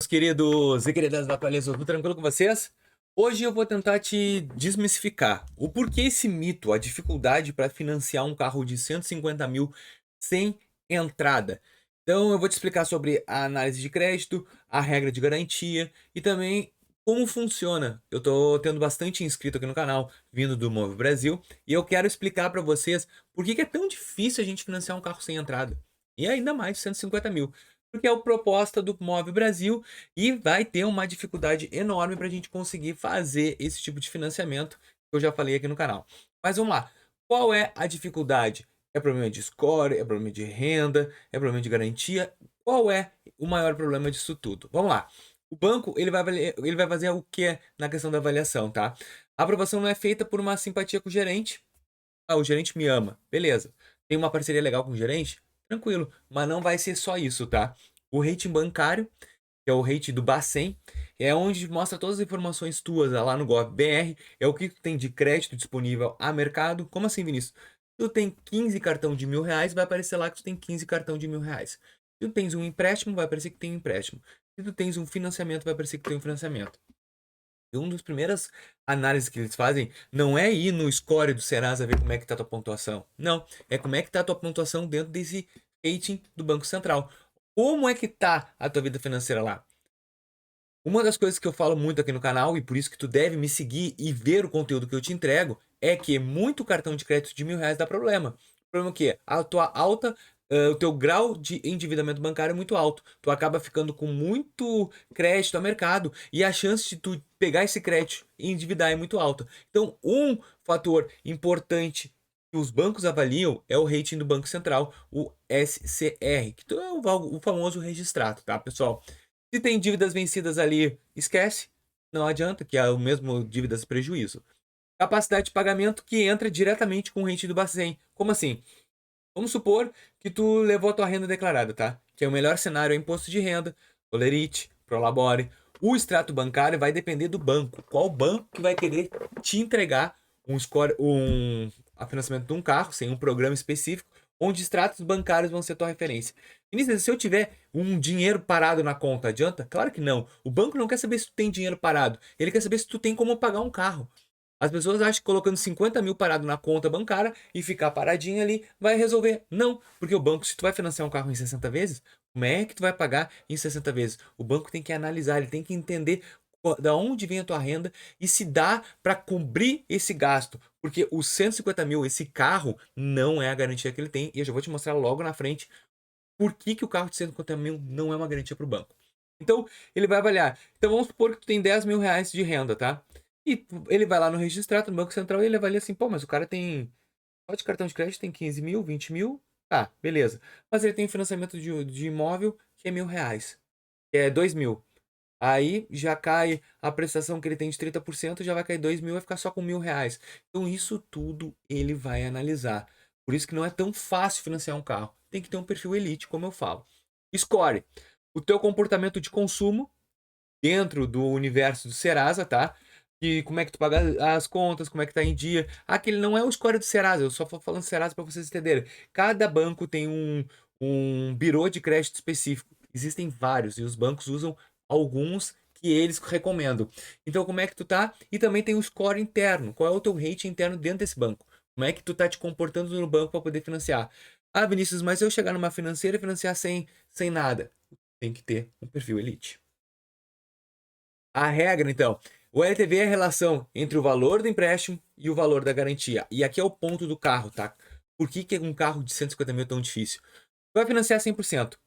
meus queridos e queridas da Atualiza, tudo tranquilo com vocês? Hoje eu vou tentar te desmistificar o porquê esse mito, a dificuldade para financiar um carro de 150 mil sem entrada. Então eu vou te explicar sobre a análise de crédito, a regra de garantia e também como funciona. Eu tô tendo bastante inscrito aqui no canal, vindo do Move Brasil, e eu quero explicar para vocês por que é tão difícil a gente financiar um carro sem entrada. E ainda mais 150 mil. Porque é a proposta do Move Brasil e vai ter uma dificuldade enorme para a gente conseguir fazer esse tipo de financiamento que eu já falei aqui no canal. Mas vamos lá. Qual é a dificuldade? É problema de score? É problema de renda? É problema de garantia? Qual é o maior problema disso tudo? Vamos lá. O banco ele vai fazer o que na questão da avaliação, tá? A aprovação não é feita por uma simpatia com o gerente. Ah, o gerente me ama. Beleza. Tem uma parceria legal com o gerente? Tranquilo. Mas não vai ser só isso, tá? O rating bancário, que é o rating do Bacen, é onde mostra todas as informações tuas lá no Gov.br, é o que tu tem de crédito disponível a mercado. Como assim, Vinícius? Tu tem 15 cartão de R$ 1.000, vai aparecer lá que tu tem 15 cartão de R$ 1.000. Se tu tens um empréstimo, vai aparecer que tem um empréstimo. Se tu tens um financiamento, vai aparecer que tem um financiamento. E uma das primeiras análises que eles fazem não é ir no score do Serasa ver como é que tá a tua pontuação. Não, é como é que tá a tua pontuação dentro desse rating do Banco Central. Como é que tá a tua vida financeira lá? Uma das coisas que eu falo muito aqui no canal, e por isso que tu deve me seguir e ver o conteúdo que eu te entrego, é que muito cartão de crédito de R$ 1.000 dá problema. O problema é o quê? A tua alta, o teu grau de endividamento bancário é muito alto. Tu acaba ficando com muito crédito a mercado e a chance de tu pegar esse crédito e endividar é muito alta. Então, um fator importante que os bancos avaliam é o rating do Banco Central, o SCR, que é o famoso registrado, tá, pessoal? Se tem dívidas vencidas ali, esquece. Não adianta, que é o mesmo dívidas prejuízo. Capacidade de pagamento que entra diretamente com o rating do Bacen. Como assim? Vamos supor que tu levou a tua renda declarada, tá? Que é o melhor cenário é imposto de renda, Olerite, Prolabore. O extrato bancário vai depender do banco. Qual banco que vai querer te entregar um score, a financiamento de um carro, sem um programa específico, onde extratos bancários vão ser tua referência. Vinícius, se eu tiver um dinheiro parado na conta, adianta? Claro que não. O banco não quer saber se tu tem dinheiro parado. Ele quer saber se tu tem como pagar um carro. As pessoas acham que colocando 50 mil parado na conta bancária e ficar paradinho ali vai resolver. Não, porque o banco, se tu vai financiar um carro em 60 vezes, como é que tu vai pagar em 60 vezes? O banco tem que analisar, ele tem que entender da onde vem a tua renda e se dá para cobrir esse gasto. Porque os 150 mil, esse carro, não é a garantia que ele tem. E eu já vou te mostrar logo na frente por que, que o carro de 150 mil não é uma garantia para o banco. Então, ele vai avaliar. Então, vamos supor que tu tem 10 mil reais de renda, tá? E ele vai lá no registrado, no Banco Central, e ele avalia assim, pô, mas o cara tem. Só de cartão de crédito tem 15 mil, 20 mil. Tá, beleza. Mas ele tem financiamento de imóvel que é R$ 1.000, que é 2 mil. Aí já cai a prestação que ele tem de 30%, já vai cair 2 mil, vai ficar só com R$ 1.000. Então, isso tudo ele vai analisar. Por isso que não é tão fácil financiar um carro. Tem que ter um perfil elite, como eu falo. Score o teu comportamento de consumo dentro do universo do Serasa, tá? E como é que tu paga as contas, como é que tá em dia. Aquele não é o score do Serasa, eu só tô falando Serasa para vocês entenderem. Cada banco tem um birô de crédito específico. Existem vários e os bancos usam alguns que eles recomendam. Então, como é que tu tá? E também tem o score interno. Qual é o teu rating interno dentro desse banco? Como é que tu tá te comportando no banco para poder financiar? Ah, Vinícius, mas se eu chegar numa financeira e financiar sem nada, tem que ter um perfil elite. A regra, então, o LTV é a relação entre o valor do empréstimo e o valor da garantia. E aqui é o ponto do carro, tá? Por que, que um carro de 150 mil é tão difícil? Vai financiar 100%.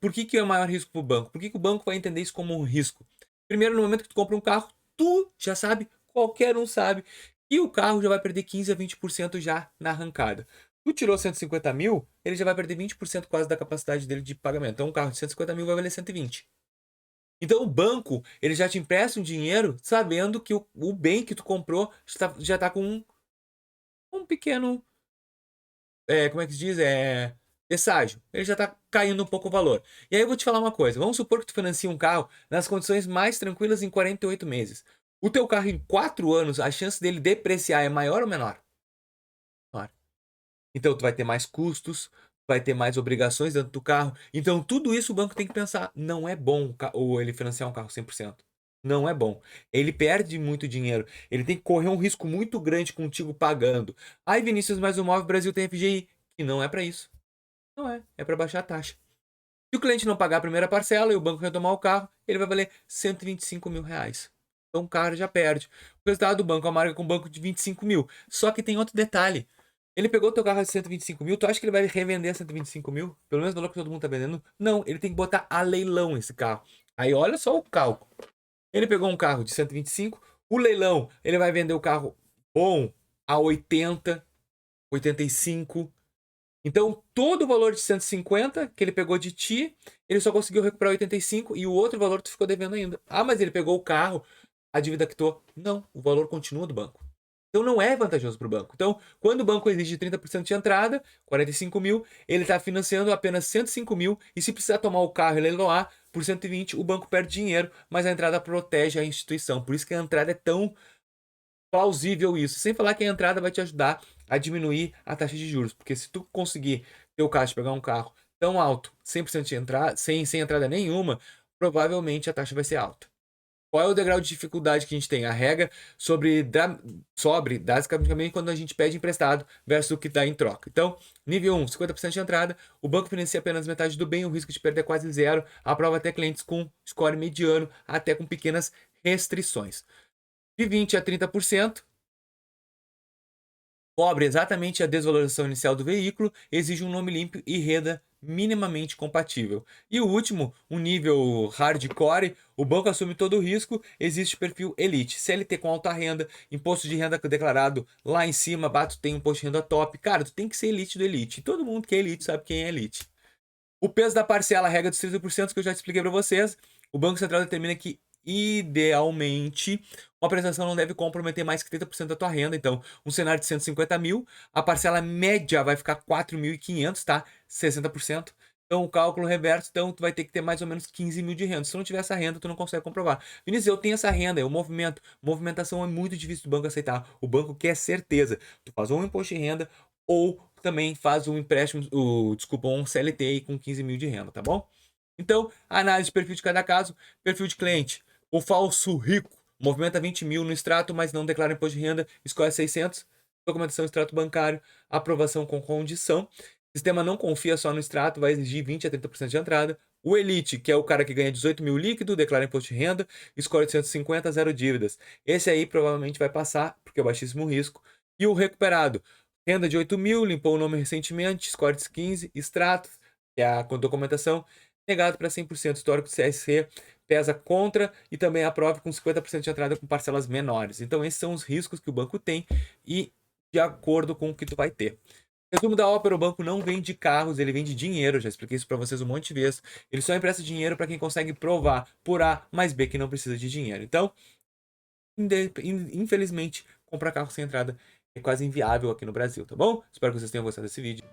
Por que, que é o maior risco para o banco? Por que, que o banco vai entender isso como um risco? Primeiro, no momento que tu compra um carro, tu já sabe, qualquer um sabe, que o carro já vai perder 15 a 20% já na arrancada. Tu tirou 150 mil, ele já vai perder 20% quase da capacidade dele de pagamento. Então, um carro de 150 mil vai valer 120. Então o banco, ele já te empresta um dinheiro sabendo que o bem que tu comprou já tá com um pequeno, como é que se diz? Presságio. Ele já tá caindo um pouco o valor. E aí eu vou te falar uma coisa. Vamos supor que tu financia um carro nas condições mais tranquilas em 48 meses. O teu carro em 4 anos, a chance dele depreciar é maior ou menor? Menor. Então tu vai ter mais custos, vai ter mais obrigações dentro do carro. Então, tudo isso o banco tem que pensar. Não é bom ou ele financiar um carro 100%. Não é bom. Ele perde muito dinheiro. Ele tem que correr um risco muito grande contigo pagando. Aí, Vinícius, mas o Móvel Brasil tem FGI. E não é para isso. Não é. É para baixar a taxa. Se o cliente não pagar a primeira parcela e o banco retomar o carro, ele vai valer R$ 125.000. Então o cara já perde. O resultado do banco amarga com um banco de 25 mil. Só que tem outro detalhe. Ele pegou o teu carro de 125 mil, tu acha que ele vai revender a 125 mil? Pelo mesmo valor que todo mundo tá vendendo? Não, ele tem que botar a leilão esse carro. Aí olha só o cálculo. Ele pegou um carro de 125, o leilão, ele vai vender o carro bom a 80, 85. Então, todo o valor de 150 que ele pegou de ti, ele só conseguiu recuperar 85 e o outro valor tu ficou devendo ainda. Ah, mas ele pegou o carro, a dívida quitou. Não, o valor continua do banco. Então não é vantajoso para o banco. Então, quando o banco exige 30% de entrada, 45 mil, ele está financiando apenas 105 mil e se precisar tomar o carro e leiloar por 120, o banco perde dinheiro, mas a entrada protege a instituição. Por isso que a entrada é tão plausível isso. Sem falar que a entrada vai te ajudar a diminuir a taxa de juros. Porque se tu conseguir ter o caixa pegar um carro tão alto, 100% de entrada, sem entrada nenhuma, provavelmente a taxa vai ser alta. Qual é o degrau de dificuldade que a gente tem? A regra sobre basicamente quando a gente pede emprestado versus o que dá em troca. Então, nível 1, 50% de entrada, o banco financia apenas metade do bem, o risco de perder é quase zero, aprova até clientes com score mediano, até com pequenas restrições. De 20 a 30%, cobre exatamente a desvalorização inicial do veículo, exige um nome limpo e renda minimamente compatível. E o último, um nível hardcore, o banco assume todo o risco, existe perfil elite, CLT com alta renda, imposto de renda declarado lá em cima, bato tem um imposto de renda top. Cara, tu tem que ser elite do elite. E todo mundo que é elite sabe quem é elite. O peso da parcela, a regra dos 30% que eu já expliquei para vocês, o Banco Central determina que idealmente, uma prestação não deve comprometer mais que 30% da tua renda. Então, um cenário de 150 mil, a parcela média vai ficar 4.500, tá? 60%. Então, o cálculo reverso, então, tu vai ter que ter mais ou menos 15 mil de renda. Se tu não tiver essa renda, tu não consegue comprovar. Vinícius, eu tenho essa renda, eu movimento. Movimentação é muito difícil do banco aceitar. O banco quer certeza. Tu faz um imposto de renda ou também faz um empréstimo, um CLT aí com 15 mil de renda, tá bom? Então, análise de perfil de cada caso, perfil de cliente. O falso rico movimenta 20 mil no extrato, mas não declara imposto de renda, escolhe 600, documentação extrato bancário, aprovação com condição. Sistema não confia só no extrato, vai exigir 20 a 30% de entrada. O Elite, que é o cara que ganha 18 mil líquido, declara imposto de renda, escolhe 850, zero dívidas. Esse aí provavelmente vai passar, porque é baixíssimo risco. E o recuperado, renda de 8 mil, limpou o nome recentemente, score de 15, extrato, que é a documentação, negado para 100%, histórico do CSC, pesa contra e também aprova com 50% de entrada com parcelas menores. Então esses são os riscos que o banco tem e de acordo com o que tu vai ter. Resumo da ópera, o banco não vende carros, ele vende dinheiro, já expliquei isso para vocês um monte de vezes. Ele só empresta dinheiro para quem consegue provar por A mais B que não precisa de dinheiro. Então, infelizmente, comprar carro sem entrada é quase inviável aqui no Brasil, tá bom? Espero que vocês tenham gostado desse vídeo.